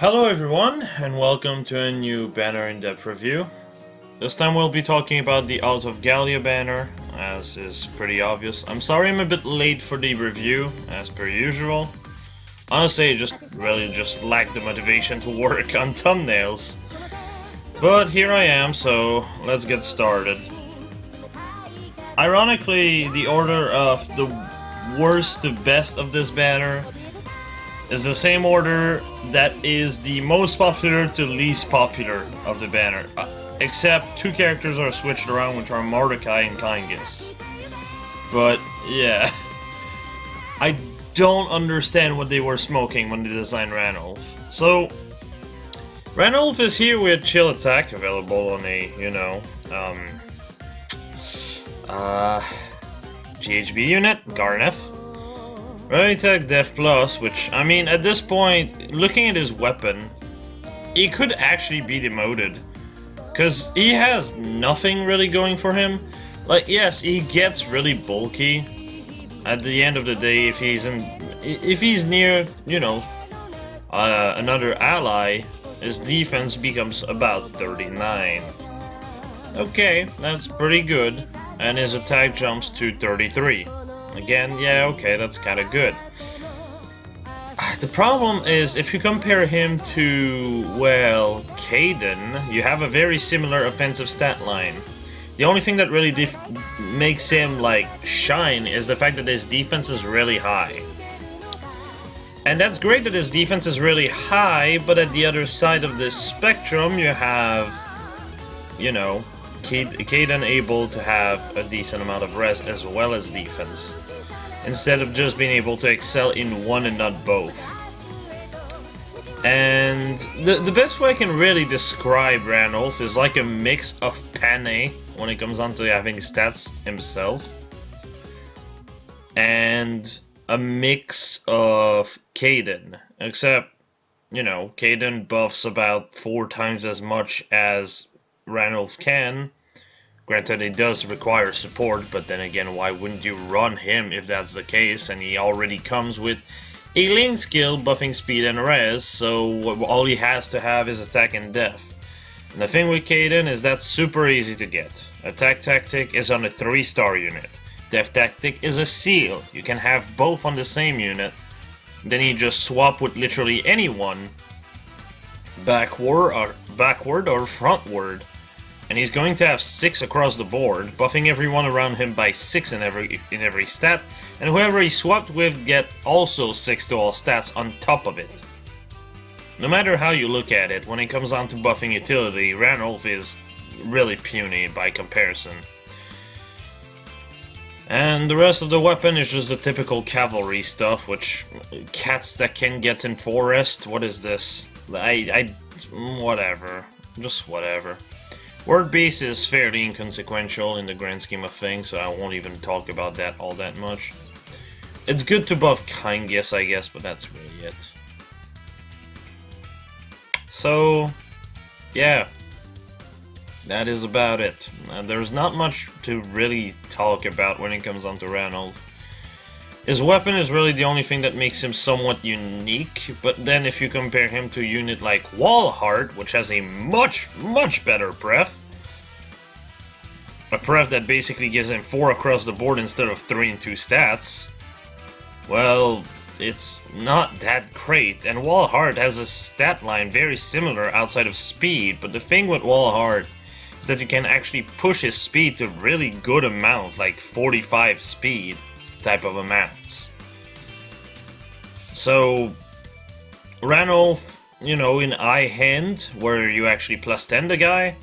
Hello everyone, and welcome to a new banner in-depth review. This time we'll be talking about the Out of Gallia banner, as is pretty obvious. I'm sorry I'm a bit late for the review, as per usual. Honestly, I really just lacked the motivation to work on thumbnails. But here I am, so let's get started. Ironically, the order of the worst to best of this banner is the same order that is the most popular to least popular of the banner. Except two characters are switched around, which are Mordecai and Kangas. But, yeah. I don't understand what they were smoking when they designed Ranulf. So, Ranulf is here with Chill Attack, available on a, GHB unit, Garneth. Rally Attack Def Plus, which, I mean, at this point, looking at his weapon, he could actually be demoted. Because he has nothing really going for him. Like, yes, he gets really bulky. At the end of the day, if he's near, another ally, his defense becomes about 39. Okay, that's pretty good. And his attack jumps to 33. Again, yeah, okay, that's kinda good. The problem is, if you compare him to, well, Caden, you have a very similar offensive stat line. The only thing that really makes him, like, shine is the fact that his defense is really high. And that's great that his defense is really high, but at the other side of the spectrum, you have, Caden able to have a decent amount of res as well as defense, instead of just being able to excel in one and not both. And the best way I can really describe Ranulf is like a mix of Pane when it comes down to having stats himself, and a mix of Caden, except, Caden buffs about 4 times as much as Ranulf can. Granted, it does require support, but then again, why wouldn't you run him if that's the case? And he already comes with a lane skill buffing speed and res, so all he has to have is attack and def. And the thing with Caden is that's super easy to get. Attack Tactic is on a 3-star unit. Def Tactic is a seal. You can have both on the same unit. Then you just swap with literally anyone, backward or frontward. And he's going to have 6 across the board, buffing everyone around him by 6 in every stat, and whoever he swapped with get also 6 to all stats on top of it. No matter how you look at it, when it comes down to buffing utility, Ranulf is really puny by comparison. And the rest of the weapon is just the typical cavalry stuff, which cats that can get in forest. What is this? Whatever. Just whatever. Word base is fairly inconsequential in the grand scheme of things, so I won't even talk about that all that much. It's good to buff Kangas, I guess, but that's really it. So, yeah, that is about it. There's not much to really talk about when it comes on to Ranulf. His weapon is really the only thing that makes him somewhat unique, but then if you compare him to a unit like Walhart, which has a much better pref, a pref that basically gives him 4 across the board instead of 3 and 2 stats, well, it's not that great. And Walhart has a stat line very similar outside of speed, but the thing with Walhart is that you can actually push his speed to really good amount, like 45 speed type of amounts. So Ranulf, in eye hand, where you actually plus 10 the guy,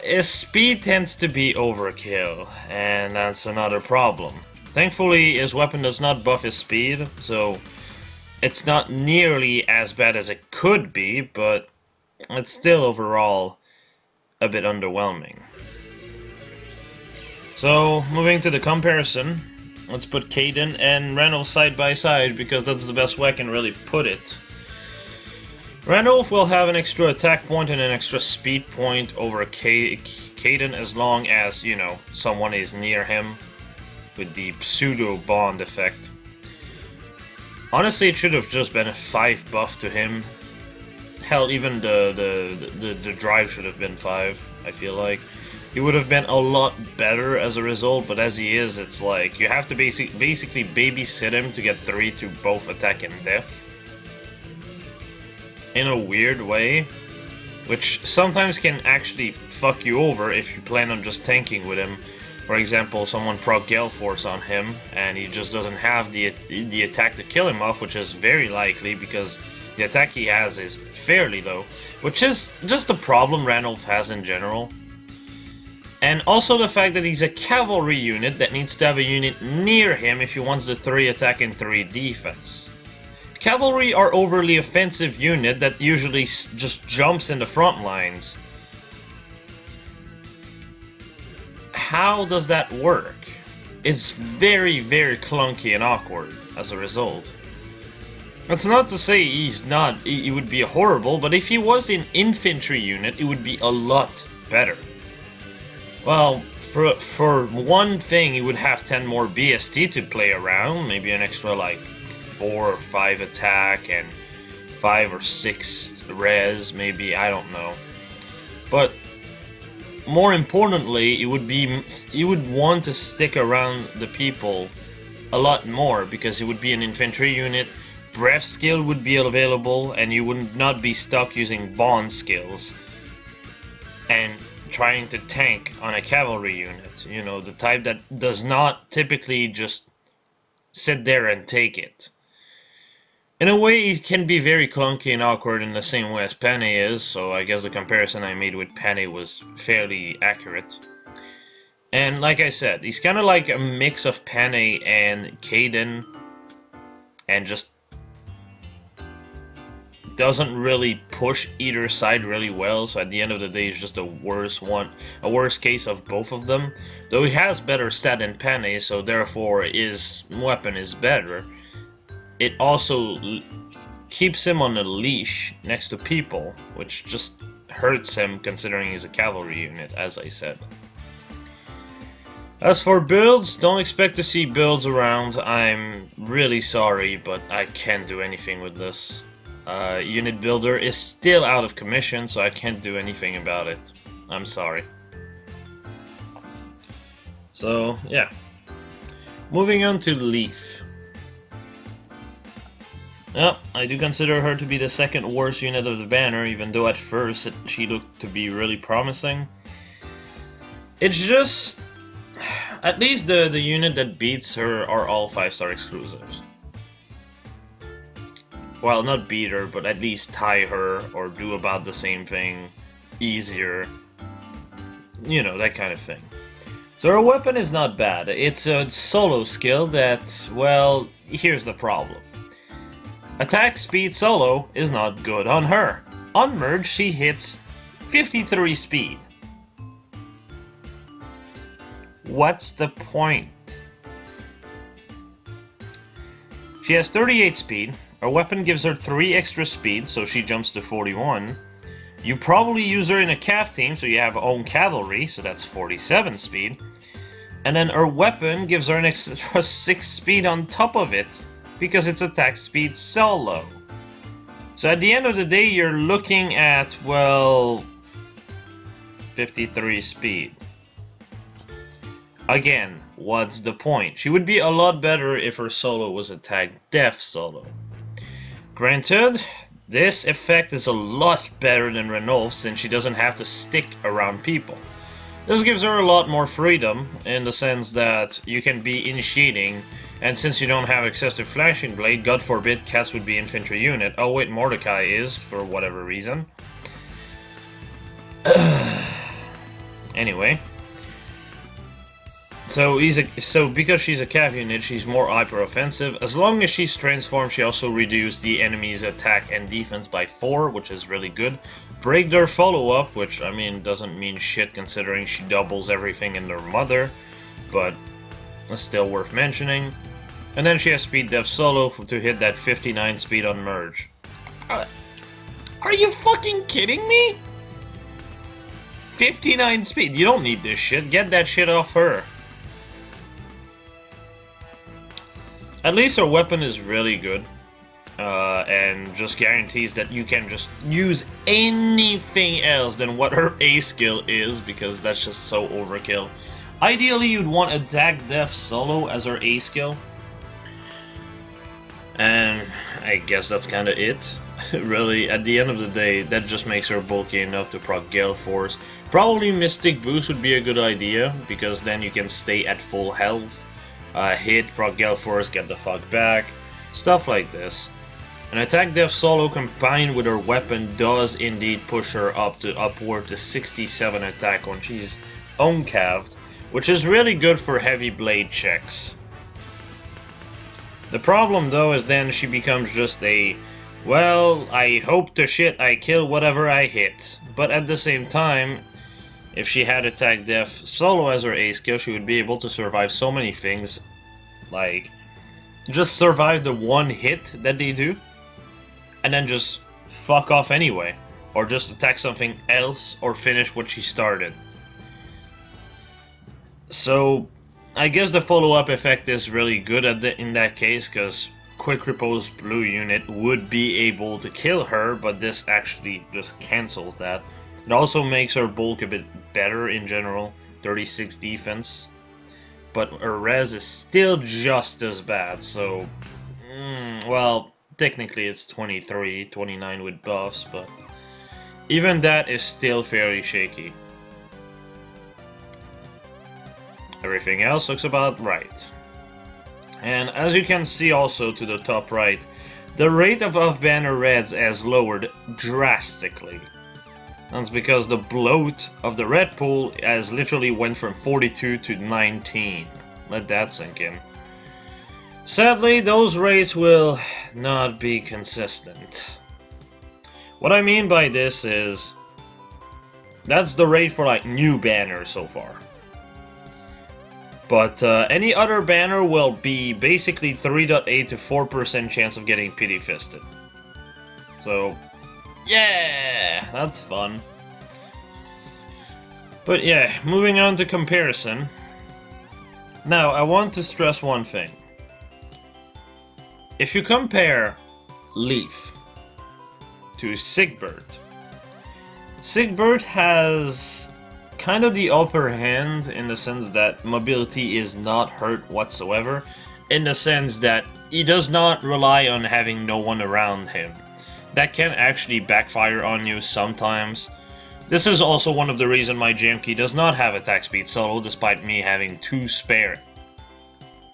his speed tends to be overkill, and that's another problem. Thankfully, his weapon does not buff his speed, so it's not nearly as bad as it could be, but it's still overall a bit underwhelming. So, moving to the comparison, let's put Caden and Ranulf side by side, because that's the best way I can really put it. Ranulf will have an extra attack point and an extra speed point over Caden as long as, someone is near him with the pseudo bond effect. Honestly, it should have just been a 5 buff to him, Hell, even the drive should have been 5, I feel like. He would have been a lot better as a result, but as he is, it's like, you have to basically babysit him to get 3 to both attack and def. In a weird way, which sometimes can actually fuck you over if you plan on just tanking with him. For example, someone proc Gale Force on him, and he just doesn't have the attack to kill him off, which is very likely because the attack he has is fairly low, which is just a problem Ranulf has in general. And also the fact that he's a cavalry unit that needs to have a unit near him if he wants the 3 attack and 3 defense. Cavalry are overly offensive unit that usually just jumps in the front lines. How does that work? It's very, very clunky and awkward as a result. That's not to say he would be horrible, but if he was an infantry unit, it would be a lot better. Well, for one thing, he would have 10 more BST to play around, maybe an extra like 4 or 5 attack and 5 or 6 res, maybe, I don't know. But more importantly, you would want to stick around the people a lot more because it would be an infantry unit. Breath skill would be available, and you would not be stuck using bond skills and trying to tank on a cavalry unit. You know, the type that does not typically just sit there and take it. In a way, it can be very clunky and awkward in the same way as Pane is, so I guess the comparison I made with Pane was fairly accurate. And like I said, he's kind of like a mix of Pane and Caden, and just doesn't really push either side really well, so at the end of the day he's just a worse case of both of them. Though he has better stat than Pane, so therefore his weapon is better. It also keeps him on a leash next to people, which just hurts him considering he's a cavalry unit, as I said. As for builds, don't expect to see builds around. I'm really sorry, but I can't do anything with this. Unit Builder is still out of commission, so I can't do anything about it. I'm sorry. So, yeah. Moving on to Leaf. Well, I do consider her to be the second worst unit of the banner, even though at first she looked to be really promising. It's just... at least the unit that beats her are all 5-star exclusives. Well, not beat her, but at least tie her or do about the same thing easier. You know, that kind of thing. So her weapon is not bad. It's a solo skill that, well, here's the problem. Attack speed solo is not good on her. On merge, she hits 53 speed. What's the point? She has 38 speed. Her weapon gives her 3 extra speed, so she jumps to 41. You probably use her in a cav team, so you have own cavalry, so that's 47 speed. And then her weapon gives her an extra 6 speed on top of it, because it's attack speed solo. So at the end of the day, you're looking at, well, 53 speed. Again, what's the point? She would be a lot better if her solo was attack def solo. Granted, this effect is a lot better than Ranulf's since she doesn't have to stick around people. This gives her a lot more freedom in the sense that you can be initiating, and since you don't have access to Flashing Blade, God forbid Cass would be infantry unit. Oh wait, Mordecai is, for whatever reason. Anyway. So because she's a cav unit, she's more hyper offensive. As long as she's transformed, she also reduces the enemy's attack and defense by 4, which is really good. Break their follow-up, which I mean doesn't mean shit considering she doubles everything in their mother, but it's still worth mentioning. And then she has speed def solo to hit that 59 speed on merge. Are you fucking kidding me? 59 speed, you don't need this shit. Get that shit off her. At least her weapon is really good. and just guarantees that you can just use anything else than what her A skill is, because that's just so overkill. Ideally, you'd want Attack Def Solo as her A skill, and I guess that's kind of it. Really, at the end of the day, that just makes her bulky enough to proc Gale Force. Probably Mystic Boost would be a good idea, because then you can stay at full health. Hit, proc Gale Force, get the fuck back, stuff like this. An Attack Def Solo combined with her weapon does indeed push her upward to 67 attack when she's uncaved, which is really good for heavy blade checks. The problem though is then she becomes just a, well, I hope to shit I kill whatever I hit. But at the same time, if she had Attack Def Solo as her A skill, she would be able to survive so many things, like just survive the one hit that they do, and then just fuck off anyway, or just attack something else, or finish what she started. So I guess the follow-up effect is really good in that case, because Quick Repose Blue unit would be able to kill her, but this actually just cancels that. It also makes her bulk a bit better in general, 36 defense, but her res is still just as bad, so well, technically it's 23, 29 with buffs, but even that is still fairly shaky. Everything else looks about right. And as you can see also to the top right, the rate of off-banner reds has lowered drastically. That's because the bloat of the red pool has literally went from 42 to 19. Let that sink in. Sadly, those rates will not be consistent. What I mean by this is, that's the rate for like new banners so far. But any other banner will be basically 3.8 to 4% chance of getting Pity Fisted. So, yeah, that's fun. But yeah, moving on to comparison. Now, I want to stress one thing. If you compare Leaf to Sigbert, Sigbert has kind of the upper hand in the sense that mobility is not hurt whatsoever, in the sense that he does not rely on having no one around him. That can actually backfire on you sometimes. This is also one of the reasons my Jamkey does not have attack speed solo, despite me having 2 spare.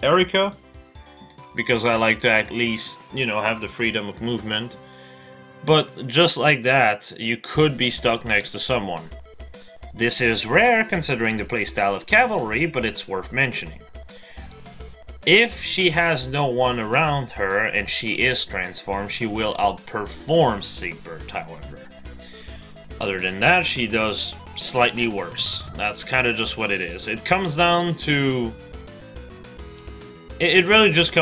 Erica, because I like to at least, you know, have the freedom of movement. But just like that, you could be stuck next to someone. This is rare considering the playstyle of Cavalry, but it's worth mentioning. If she has no one around her and she is transformed, she will outperform Sigbert, however. Other than that, she does slightly worse. That's kind of just what it is. It comes down to... It really just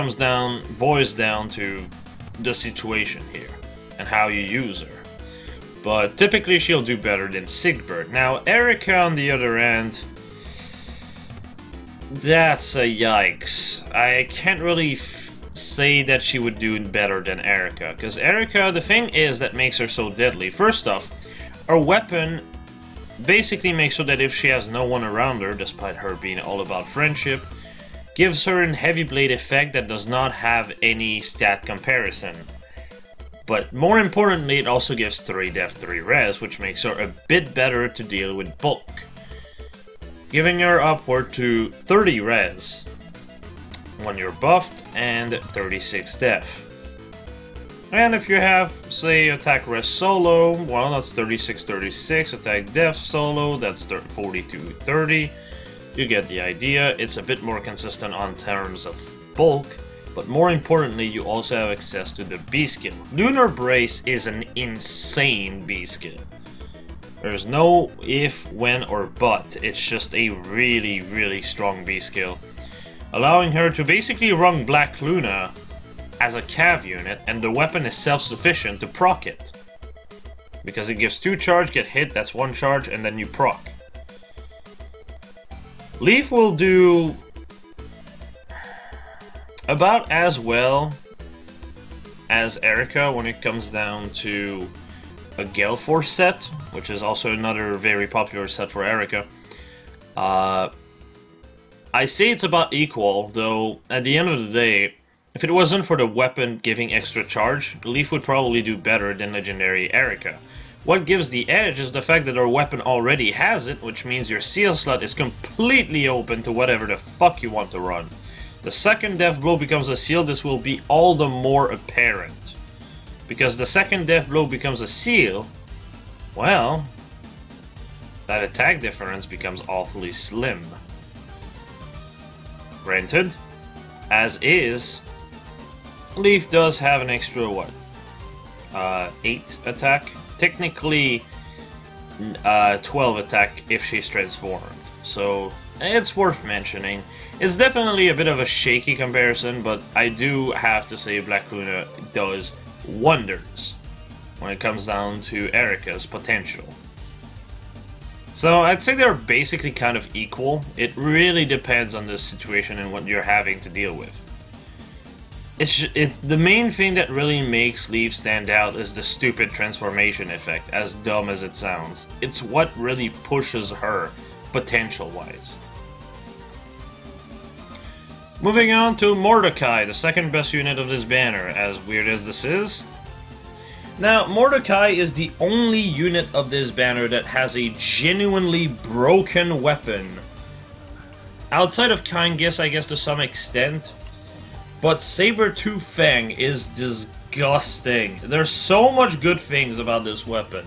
boils down to the situation here and how you use her. But typically she'll do better than Sigbert. Now, Erica on the other end, that's a yikes. I can't really say that she would do better than Erica, because Erica, the thing is that makes her so deadly. First off, her weapon basically makes so that if she has no one around her, despite her being all about friendship, gives her an heavy blade effect that does not have any stat comparison. But more importantly, it also gives 3 def 3 res, which makes her a bit better to deal with bulk, giving her upward to 30 res when you're buffed and 36 def. And if you have, say, attack res solo, well, that's 36-36, attack def solo, that's 42-30. You get the idea. It's a bit more consistent on terms of bulk, but more importantly, you also have access to the B skill. Lunar Brace is an insane B skill. There's no if, when, or but. It's just a really, really strong B skill, allowing her to basically run Black Luna as a cav unit, and the weapon is self-sufficient to proc it. Because it gives 2 charge, get hit, that's 1 charge, and then you proc. Leaf will do about as well as Erica when it comes down to a Gale Force set, which is also another very popular set for Erica. I say it's about equal, though at the end of the day, if it wasn't for the weapon giving extra charge, Leaf would probably do better than Legendary Erica. What gives the edge is the fact that our weapon already has it, which means your seal slot is completely open to whatever the fuck you want to run. The second death blow becomes a seal, this will be all the more apparent. Because the second death blow becomes a seal, well, that attack difference becomes awfully slim. Granted, as is, Leaf does have an extra, what, 8 attack? Technically, 12 attack if she's transformed. So, it's worth mentioning. It's definitely a bit of a shaky comparison, but I do have to say Black Luna does wonders when it comes down to Erica's potential. So, I'd say they're basically kind of equal. It really depends on the situation and what you're having to deal with. The main thing that really makes Leaf stand out is the stupid transformation effect, as dumb as it sounds. It's what really pushes her, potential-wise. Moving on to Mordecai, the second best unit of this banner, as weird as this is. Now, Mordecai is the only unit of this banner that has a genuinely broken weapon. Outside of Kangas, I guess to some extent. But Saber-Tooth Fang is disgusting. There's so much good things about this weapon.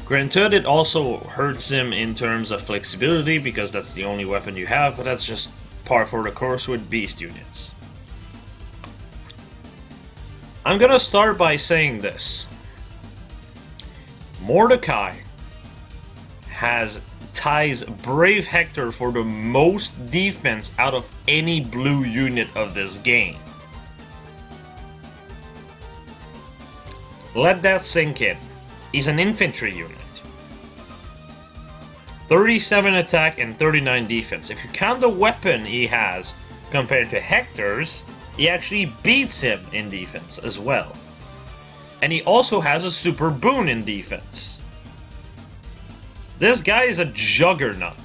Granted, it also hurts him in terms of flexibility, because that's the only weapon you have, but that's just par for the course with beast units. I'm gonna start by saying this. Mordecai ties Brave Hector for the most defense out of any blue unit of this game. Let that sink in. He's an infantry unit. 37 attack and 39 defense. If you count the weapon he has compared to Hector's, he actually beats him in defense as well. And he also has a super boon in defense. This guy is a juggernaut.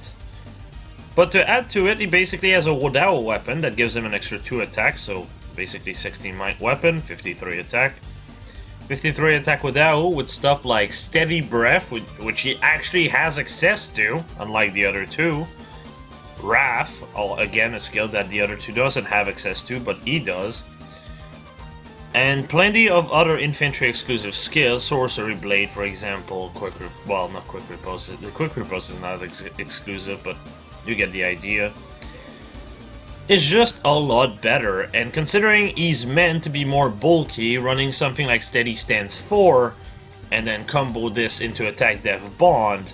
But to add to it, he basically has a Wodao weapon that gives him an extra 2 attack, so basically 16 might weapon, 53 attack. 53 attack Wodao with stuff like Steady Breath, which he actually has access to, unlike the other two. Wrath, again a skill that the other two doesn't have access to, but he does. And plenty of other infantry exclusive skills, Sorcery Blade for example, not Quick Riposte, the Quick Riposte is not exclusive, but you get the idea. It's just a lot better, and considering he's meant to be more bulky, running something like Steady Stance 4, and then combo this into Attack Death Bond,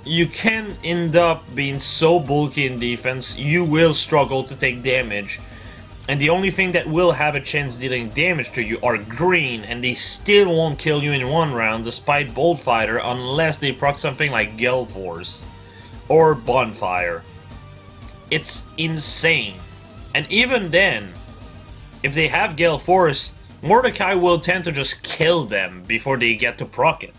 you can end up being so bulky in defense, you will struggle to take damage. And the only thing that will have a chance dealing damage to you are green, and they still won't kill you in one round despite Bolt Fighter unless they proc something like Gale Force or Bonfire. It's insane. And even then, if they have Gale Force, Mordecai will tend to just kill them before they get to proc it.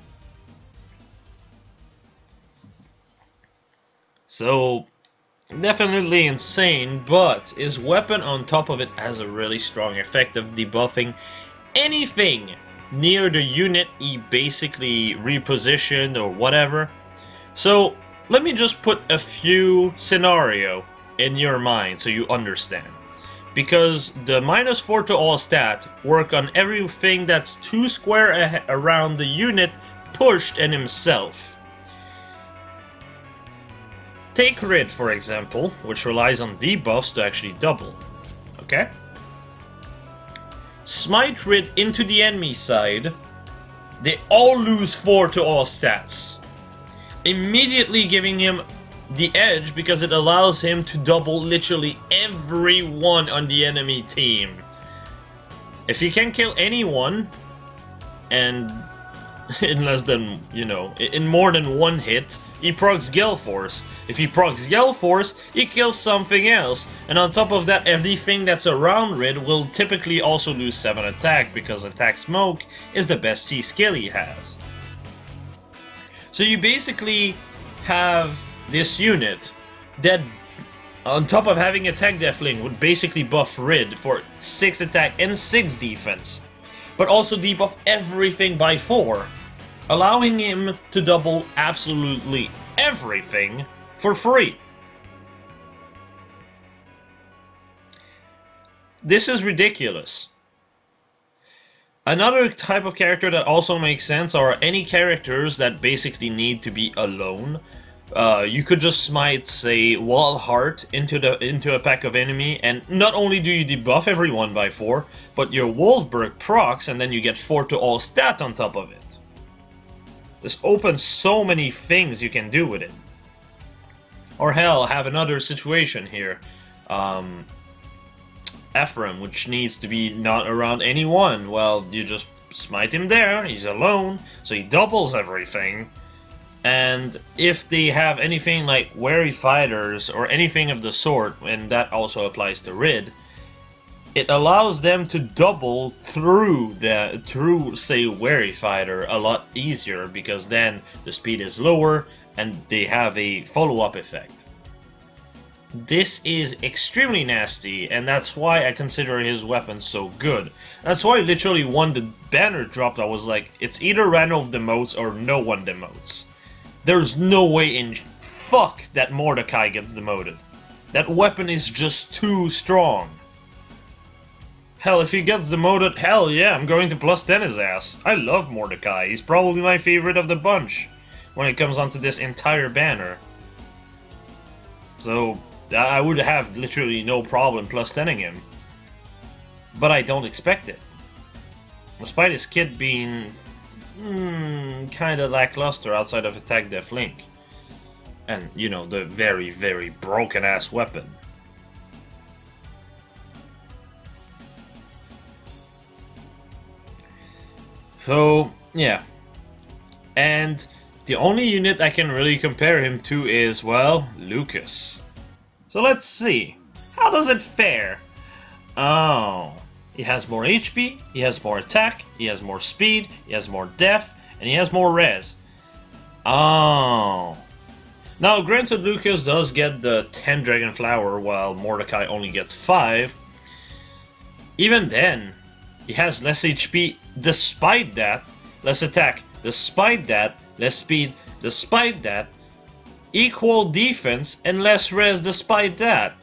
So, definitely insane, but his weapon on top of it has a really strong effect of debuffing anything near the unit he basically repositioned or whatever. So let me just put a few scenario in your mind so you understand. Because the -4 to all stat work on everything that's 2 square around the unit pushed and himself. Take Rid, for example, which relies on debuffs to actually double. Okay? Smite Rid into the enemy side, they all lose 4 to all stats. Immediately giving him the edge because it allows him to double literally everyone on the enemy team. If he can kill anyone, and in less than, you know, in more than one hit, he procs Gale Force. If he procs Gale Force, he kills something else. And on top of that, everything that's around Rid will typically also lose 7 attack, because Attack Smoke is the best C skill he has. So you basically have this unit that, on top of having Attack Deathling, would basically buff Rid for 6 attack and 6 defense, but also debuff everything by 4, allowing him to double absolutely everything for free. This is ridiculous. Another type of character that also makes sense are any characters that basically need to be alone. You could just smite, say, Wall Heart into a pack of enemy, and not only do you debuff everyone by 4, but your Wolfberg procs, and then you get 4 to all stat on top of it. This opens so many things you can do with it. Or hell, have another situation here. Ephraim, which needs to be not around anyone. Well, you just smite him there, he's alone, so he doubles everything. And if they have anything like Wary Fighters or anything of the sort, and that also applies to Rid, it allows them to double through say Wary Fighter a lot easier, because then the speed is lower and they have a follow-up effect. This is extremely nasty, and that's why I consider his weapon so good. That's why literally when the banner dropped, I was like, it's either Ranulf demotes or no one demotes. There's no way in fuck that Mordecai gets demoted. That weapon is just too strong. Hell, if he gets demoted, hell yeah, I'm going to +10 his ass. I love Mordecai. He's probably my favorite of the bunch when it comes onto this entire banner. So I would have literally no problem +10ing him. But I don't expect it. Despite his kit being kinda lackluster outside of Attack Def Link. And, you know, the very, very broken ass weapon. So, yeah. And the only unit I can really compare him to is, well, Lucas. So let's see. How does it fare? Oh, he has more HP, he has more attack, he has more speed, he has more def, and he has more res. Oh. Now, granted, Lucas does get the 10 Dragon Flower, while Mordecai only gets 5. Even then, he has less HP despite that, less attack despite that, less speed despite that, equal defense and less res despite that.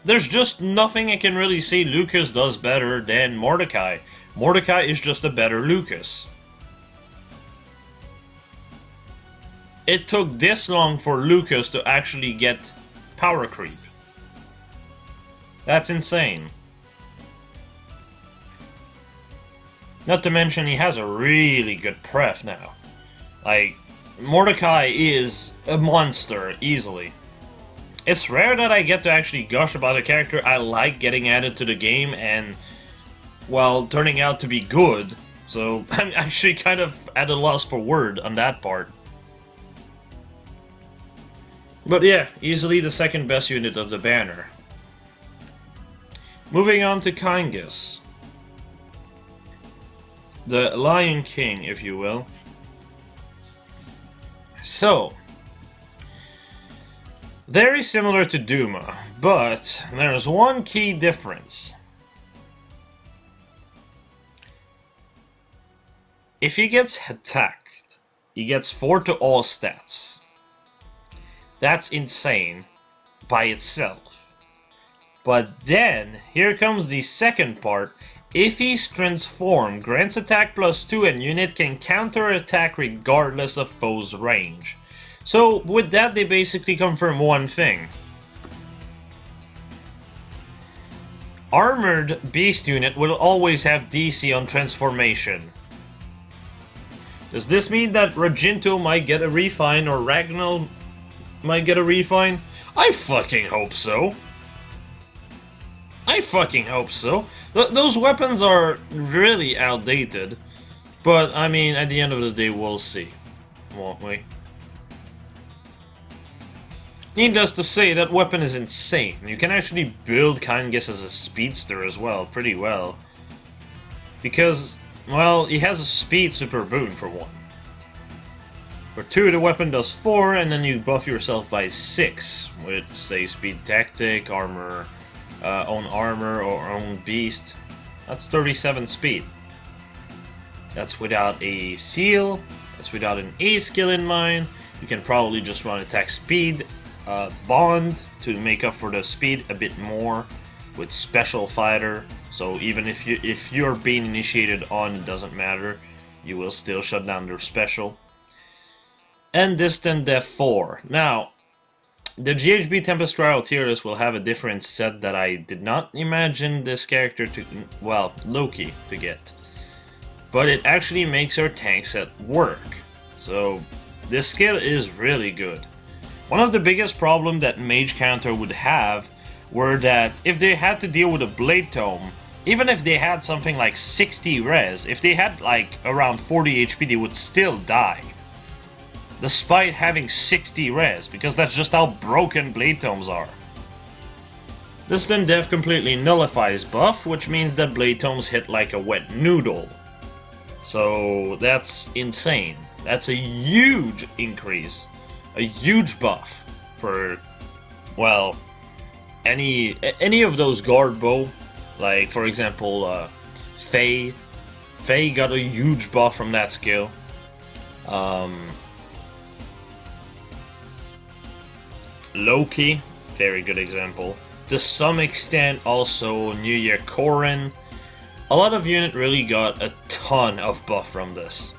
There's just nothing I can really say Lucas does better than Mordecai. Mordecai is just a better Lucas. It took this long for Lucas to actually get power creep. That's insane. Not to mention he has a really good pref now. Like, Mordecai is a monster, easily. It's rare that I get to actually gush about a character I like getting added to the game and, well, turning out to be good. So I'm actually kind of at a loss for word on that part. But yeah, easily the second best unit of the banner. Moving on to Kingus. The Lion King, if you will. So, very similar to Duma, but there's one key difference. If he gets attacked, he gets 4 to all stats. That's insane by itself. But then, here comes the second part. If he's transformed, grants attack +2 and unit can counter attack regardless of foe's range. So with that, they basically confirm one thing. Armored beast unit will always have DC on transformation. Does this mean that Raginto might get a refine or Ragnall might get a refine? I fucking hope so. I fucking hope so. Those weapons are really outdated. But, I mean, at the end of the day, we'll see, won't we? Needless to say, that weapon is insane. You can actually build Kangas as a speedster as well, pretty well. Because, well, he has a speed super boon for 1. For 2, the weapon does 4, and then you buff yourself by 6, with, say, speed tactic, armor, own armor, or own beast. That's 37 speed. That's without a seal, that's without an A skill in mind. You can probably just run attack speed, bond to make up for the speed a bit more with special fighter. So even if you're being initiated on, it doesn't matter, you will still shut down their special. And distant death 4. Now, the GHB Tempest Trial tier list will have a different set that I did not imagine this character to, well, Loki to get. But it actually makes our tank set work. So this skill is really good. One of the biggest problems that Mage Counter would have were that if they had to deal with a Blade Tome, even if they had something like 60 res, if they had like around 40 HP, they would still die. Despite having 60 res, because that's just how broken Blade Tomes are. Distant Death completely nullifies buff, which means that Blade Tomes hit like a wet noodle. So that's insane. That's a huge increase. A huge buff for, well, any of those guard bow. Like, for example, Faye. Faye got a huge buff from that skill. Loki, very good example. To some extent, also New Year Corrin. A lot of unit really got a ton of buff from this.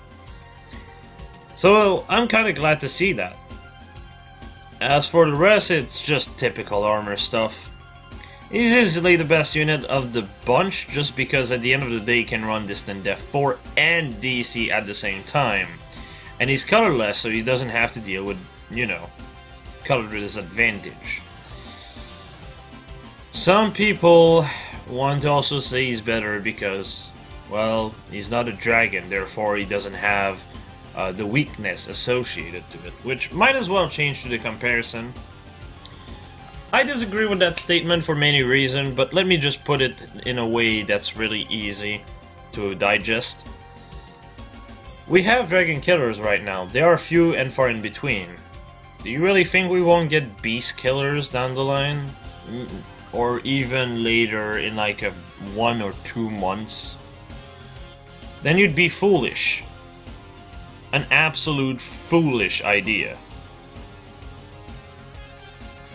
So I'm kind of glad to see that. As for the rest, it's just typical armor stuff. He's easily the best unit of the bunch, just because at the end of the day he can run Distant Death 4 and DC at the same time. And he's colorless, so he doesn't have to deal with, you know, color disadvantage. Some people want to also say he's better because, well, he's not a dragon, therefore he doesn't have the weakness associated to it, which might as well change to the comparison. I disagree with that statement for many reasons, but let me just put it in a way that's really easy to digest. We have dragon killers right now. They are few and far in between. Do you really think we won't get beast killers down the line? Or even later in like 1 or 2 months? Then you'd be foolish. An absolute foolish idea.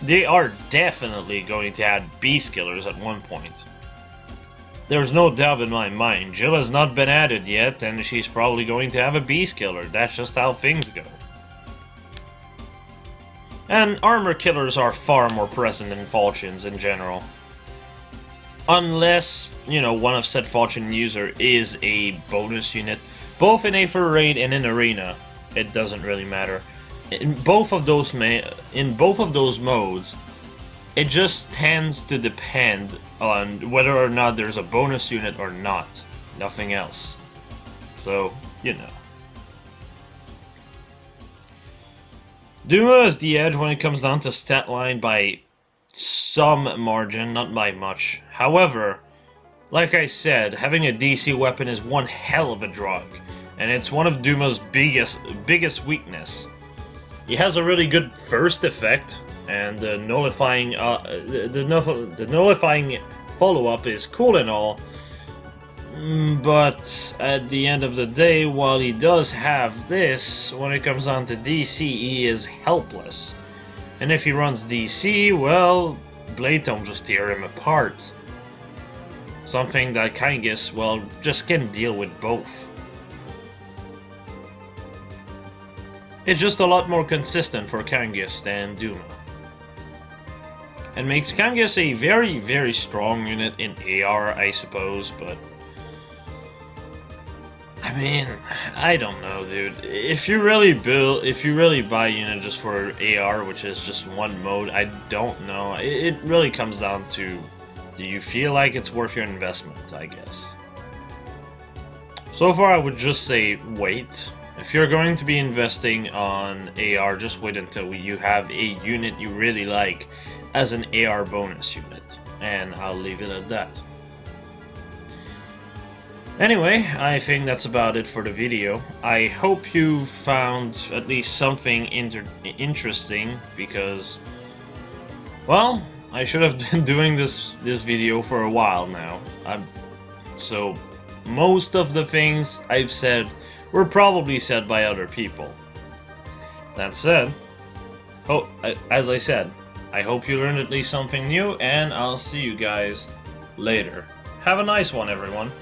They are definitely going to add beast killers at one point. There's no doubt in my mind. Jill has not been added yet, and she's probably going to have a beast killer. That's just how things go. And armor killers are far more present than falchions in general. Unless, you know, one of said falchion user is a bonus unit. Both in A4 raid and in arena, it doesn't really matter. In both of those modes, it just tends to depend on whether or not there's a bonus unit or not. Nothing else. So, you know. Duma is the edge when it comes down to stat line by some margin, not by much. However, like I said, having a DC weapon is one hell of a drug, and it's one of Duma's biggest weakness. He has a really good first effect, and the nullifying follow-up is cool and all. But at the end of the day, while he does have this, when it comes down to DC, he is helpless. And if he runs DC, well, Blade Tome just tear him apart. Something that Kangas, well, just can deal with both. It's just a lot more consistent for Kangas than Duma. And makes Kangas a very, very strong unit in AR, I suppose, but I mean, I don't know, dude. If you really buy a unit just for AR, which is just one mode, I don't know. It really comes down to, do you feel like it's worth your investment, I guess. So far I would just say wait. If you're going to be investing on AR, just wait until you have a unit you really like as an AR bonus unit. And I'll leave it at that. Anyway, I think that's about it for the video. I hope you found at least something interesting, because, well, I should have been doing this video for a while now. So most of the things I've said were probably said by other people. That said, as I said, I hope you learned at least something new, and I'll see you guys later. Have a nice one, everyone.